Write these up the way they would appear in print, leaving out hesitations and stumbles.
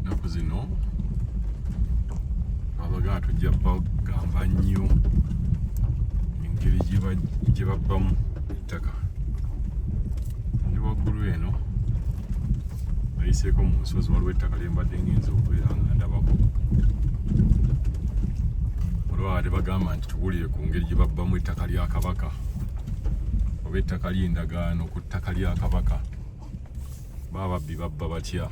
Naku zino abagaa tujja bagamba nnyo engeri gye babbamu ettaka. Ndi waggulu eno nayiseeko mu nsozi waliwo ettaka lye mbadde ngenza okubeera nga ndabako. Olwo ate bagamba nti tuwulire ku ngeri gye babbamu ettaka lya Kabaka oba ettaka ly'endagaano ku ttaka lya Kabaka. Bababbi babba batya?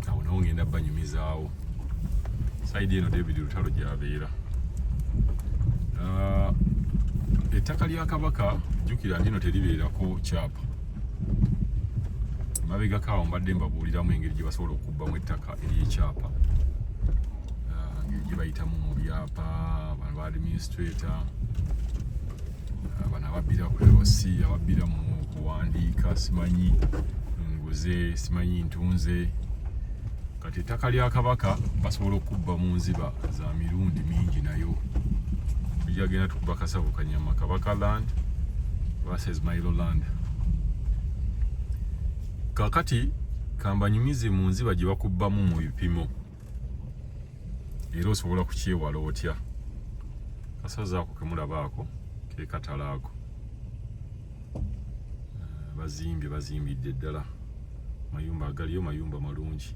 Awo nawo ngenda banyumizaawo. Saidi eno David Lutalo gy'abeera. Ettaka lya Kabaka jjukira nti eno teribeerako kyapa. Mabegako awo mbadde mbabuuliramu engeri gye basobola okubbamu ettaka ery'ekyapa. Engeri gye bayitamu mu byapa, bano ba administrator, bano ababbira ku LOC, ababbira mu kuwandiika, simanyi nguze, simanyi ntunze. Kati ettaka lya Kabaka basobola okubba mu nziba za mirundi mingi nayo. Tujja genda tukuba kasavu kanyama Kabaka land versus Mailo land. Kakati kambanyumize mu nziba gye bakubbamu mu bipimo. Era osobola kukyewala otya. Kasazi ako kemulabaako ke katala ako. Bazimbidde ddala. Mayumba agaliyo mayumba malungi.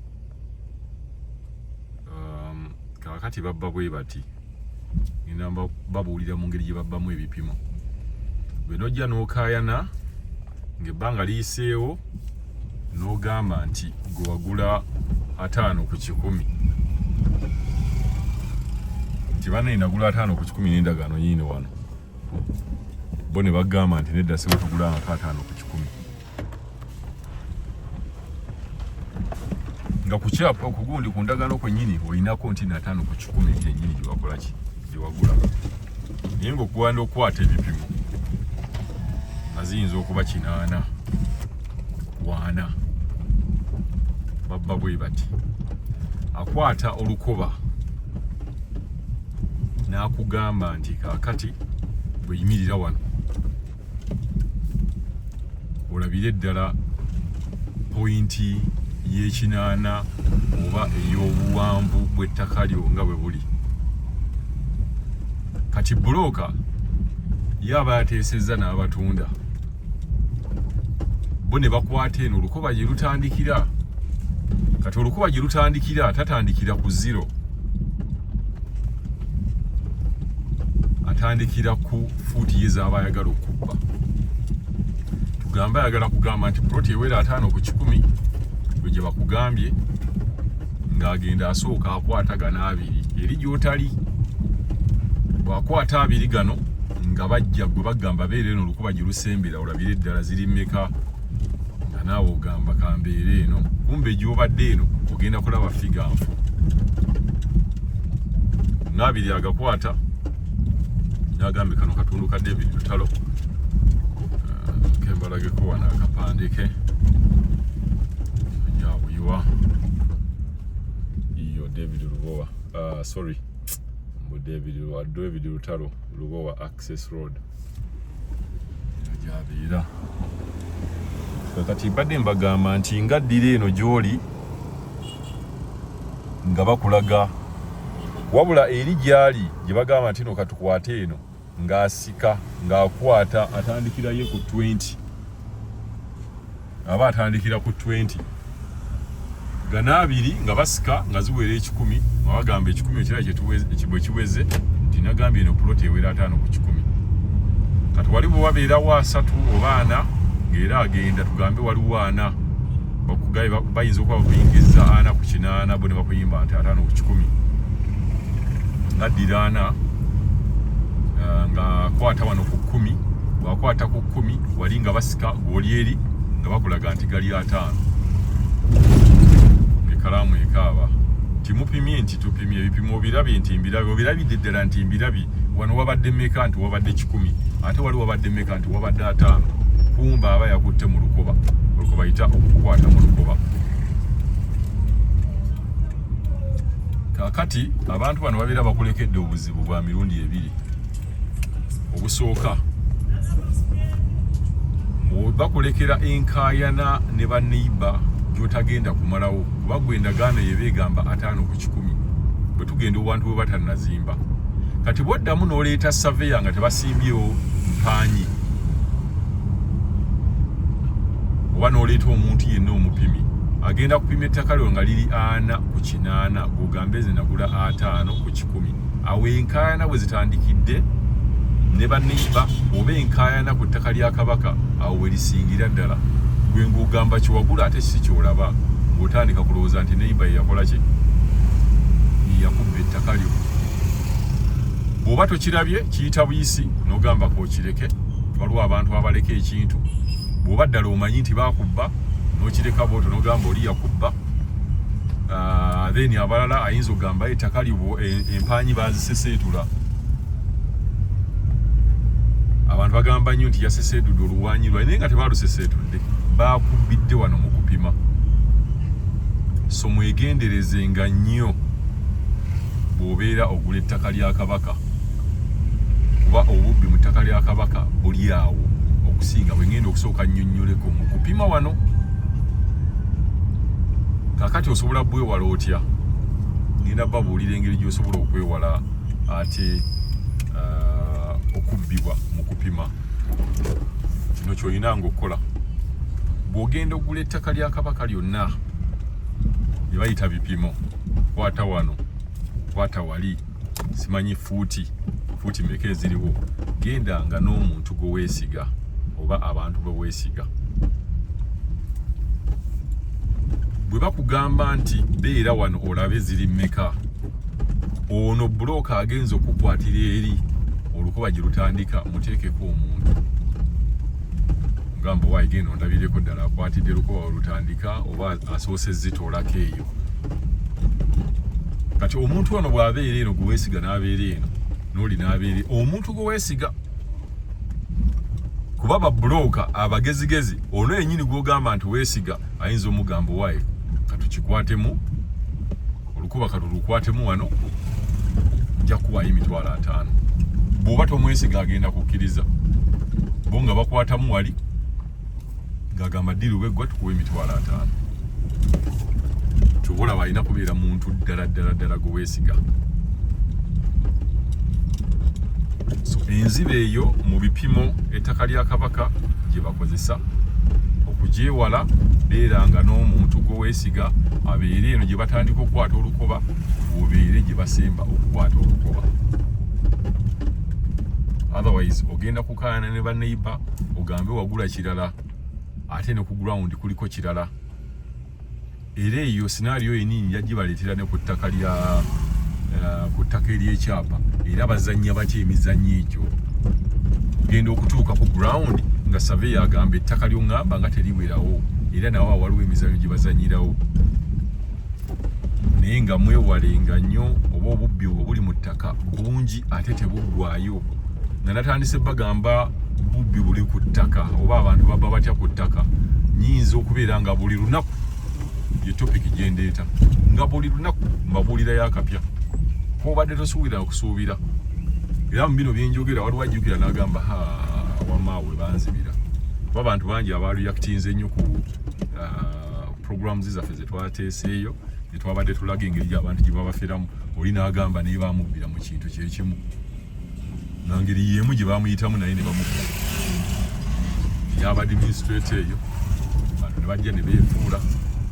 Kakati babba bwe bati. Ngenda babuulira mu ngeri gye babbamu ebipimo. Bwe nojja n'okaayana ng'ebbanga liyiseewo n'ogamba nti gwe wagula 5 ku 10. Nti banne nagula 5 ku 10 n'endagaano yiino wano. Bo ne bagamba nti nedda sebo tugulanga 5 ku 10. Nga ku kyapa okugundi ku ndagaano kwennyini olinako nti na 5 ku 10 kyennyini gye wakola ki gye wagula. Naye ng'okuwanda okwata ebipimo nga ziyinza okuba 8 40. Babba bwe bati akwata olukoba n'akugamba nti kaakati bweyimirira wano olabire ddala pointi y'ekinaana oba ey'obuwanvu bw'ettaka lyo nga bwe buli. Kati bulooka yaba yateesezza n'abatunda bo ne bakwata eno olukoba gye lutandikira. Kati olukoba gye lutandikira tatandikira ku 0. Atandikira ku fuuti ye z'aba ayagala okubba. Tugamba ayagala kugamba nti ploti ewera 5 ku 10 gwe gye bakugambye ng'agenda asooka akwata gano 2 eri gy'otali. Bw'akwata 2 gano nga bajja gwe bagamba beera eno olukuba gye lusembera olabire eddala ziri mmeka nga naawe ogamba kambeera eno. Kumbe gy'obadde eno ogenda kulaba figa nfu. N'abiri agakwata n'agambe kano katundu ka David Lutalo. Kembalageko wano akapande ke njabuyiwa iyo David Lubowa. Sorry mu David Lutalo Lubowa Access Road jabeera. Kati badde mbagamba nti nga ddira eno gy'oli nga bakulaga wabula eri gyali gye bagamba nti no katukwate eno ng'asika ng'akwata atandikira ye ku 20. Aba atandikira ku 20 gana 2 nga basika nga ziwera 10 nga bagamba 10 ekira ekibwe kiweze nti nagambye eno ploti ewera 5 ku 10. Kati waliwo wabeera wa 3 oba 4 ng'era agenda tugambe waliwo 4 bakugaye bayinza okuba bakuyingiza 4 ku 8 bo ne bakuyimba nti 5 ku 10. Ngaddira 4 nga kwata wano ku 10. Wakwata ku 10 wali nga basika gwoli eri nga bakulaga nti gali 5. Ekalamu ekaaba timupimye nti tupimye ebipimo birabye nti mbirabye obirabidde ddala nti mbirabye wano wabadde mmeka nti wabadde 10 ate wali wabadde mmeka nti wabadde 5. Kumba aba yakutte mu lukoba. Olukoba yita okukwata mu lukoba. Kakati abantu bano babeera bakulekedde obuzibu bwa mirundi 2. Obusooka bakulekera enkaayana ne baneiba gyotagenda kumalawo kuba gwe endagaano yebeegamba 5 ku 10 bwe tugenda owantu bwe batanazimba kati bwoddamu n'oleeta saveya nga tebasimbyewo mpaanyi oba n'oleeta omuntu yenna omupimi agenda kupima ettaka lyo nga liri 4 ku 8 gwogambe zinagula 5 ku 10 awo enkaayana bwe zitandikidde ne baneiba oba enkaayana ku ttaka lya Kabaka awo we lisingira ddala gwe ng'ogamba kiwagula ate si kyolaba ng'otandika kulowooza nti neiba yeyakola ki yakubba ettaka lyo bw'oba tokirabye kiyita buyisi n'ogamba kookireke waliwo abantu abaleka ekintu bw'oba ddala omanyi nti baakubba n'okireka bw'otyo n'ogamba oli yakubba then abalala ayinza ogamba ettaka lyo empaanyi baziseseetula abantu bagamba nnyo nti yaseseetudde oluwanyi lwayi naye nga tebaluseseetudde baakubbidde wano mu kupima so mwegenderezenga nnyo bw'obeera ogula ettaka lya Kabaka kuba obubbi mu ttaka lya Kabaka buli awo okusinga bwe ngenda okusooka nnyonnyoleko mu kupima wano kakati osobola bwewala otya ngenda babuulira engeri gy'osobola okwewala ate okubbibwa mu kupima kino ky'olinanga okukola bw'ogenda ogula ettaka lya Kabaka lyonna bye bayita bipimo kwata wano kwata wali simanyi fuuti mmeka eziriwo gendanga n'omuntu gwe weesiga oba abantu be weesiga bwe bakugamba nti beera wano olabe ziri mmeka ono bulooka agenza okukwatira eri olukuba gye lutandika muteekeko omuntu gamba waayi genda ondabireko ddala akwatidde lukuba olutandika oba asoosezza toolako eyo kati omuntu ono bw'abeera eno gwe weesiga n'abeera eno n'oli n'abeera omuntu gwe weesiga kuba babulooka abagezigezi ono yennyini gw'ogamba nti weesiga ayinza omugamba waayi katukikwatemu olukuba katulukwatemu wano nja kuwaayo $5,000 bw'oba tomwesiga agenda kukkiriza bo nga bakwatamu wali ng'agamba ddiru bweggwa tukuwa $5,000 kyobola balina kubeera muntu ddala gwe weesiga so enziba eyo mu bipimo ettaka lya Kabaka gye bakozesa okugyewala beeranga n'omuntu gwe weesiga abeere eno gye batandika okukwata olukoba obeere gye basemba okukwata olukoba otherwise ogenda kukaayana ne baneiba ogambe wagula kirala ate ne ku ground kuliko kirala era eyo scenario yennyini yagibaleetera ne ku ttaka lya ku ttaka ery'ekyapa era bazannya batya emizannyo egyo ogenda okutuuka ku ground nga saveya agamba ettaka ly'oŋŋamba nga teriwerawo era nawe waliwo emizannyo gye bazanyirawo naye nga mwewalenga nnyo oba obubbi obuli mu ttaka bungi ate tebuggwaayo nga natandise bagamba bubbi buli ku ttaka oba abantu baba batya ku ttaka nyinza okubeera nga buli lunaku ye topiki gyendeeta nga buli lunaku mbabuulirayo akapya obadde tosuubira okusuubira era mu bino byenjogera waliwo ajjukira n'agamba wamaawe banzibira kuba abantu bangi abareactinze nnyo ku programs zaffe zetwateeseeyo zetwabadde tulaga engeri gy'abantu gye babaferamu oli n'agamba naye bamubbira mu kintu kyekimu nangeri yemu gye bamuyitamu naye ne bamubbira yaba administrator eyo bantu ne bajja ne beefuula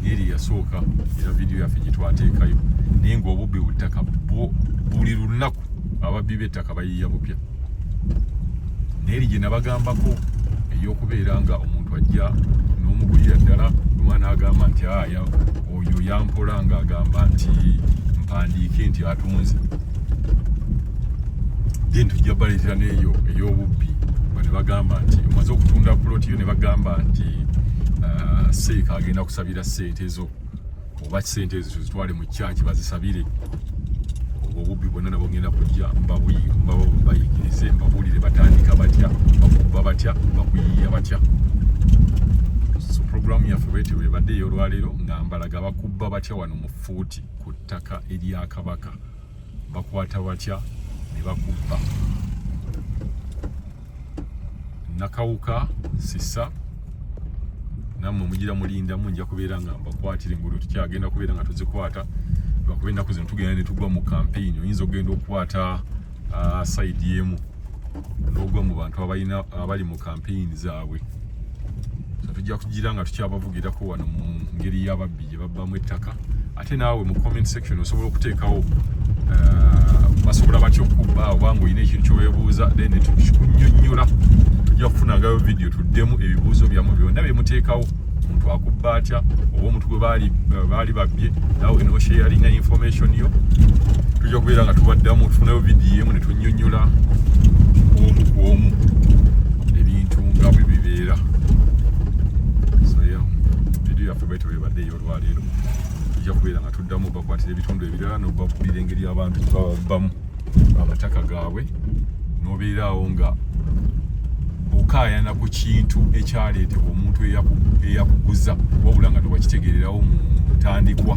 eri yasooka era vidiyo yaffe gye twateekayo naye ng'obubbi buttaka buli lunaku ababbi b'ettaka bayiiya bupya n'eri gye nabagambako ey'okubeera nga omuntu ajja n'omugulira ddala omwana agamba nti aya oyo yampola ng'agamba nti mpandiike nti atunze then tujja baleetera n'eyo ey'obubbi ne bagamba nti omaze okutunda puloti yo ne bagamba nti seeka agenda kusabira ssente zo oba ssente ezo zitwale mu kyaki bazisabire obubbi bwonna nabo ngenda kujja bayigirize mbabuulire batandika batya bakubba batya bakuyiiya batya so programu yaffe bwete bwebadde ey'olwaleero nga mbalaga bakubba batya wano mu fuuti ku ttaka erya Kabaka bakwata batya ne bakubba nakawuka sisa nammwe mugira mulinda munja kubeera nga mbakwatira engulu tukyagenda kubeera nga tuzikwata lwakuba ennaku zino tugenda ne tugwa mu campaign oyinza okugenda okukwata side yemu n'ogwa mu bantu abali mu campaign zaabwe so tujja kugira nga tukyabavugirako wano mu ngeri y'ababbi gye babbamu ettaka ate naawe mu comment section osobola okuteekawo basobola batya okubba obanga olina ekintu kyoweebuuza then tukunnyonnyola tujja kufunangayo video tuddemu ebibuuzo byamu byonna byemuteekawo omuntu akubba atya oba omuntu gwe baali babbye naawe nosharinga information yo tujja kubeera nga tubaddamu tufunayo video emu ne tunnyonnyola omu ku omu ebintu nga bwe bibeera so yeah video yaffe bwetyo bwebadde ey'olwaleero tujja kubeera nga tuddamu bakwatira ebitundu ebirala n'obabuulira engeri abantu gye baba babbamu amataka gaabwe n'obeeraawo nga okaayana ku kintu ekyaleetebwa omuntu eyakuguza wabula nga tewakitegeererawo mu ntandikwa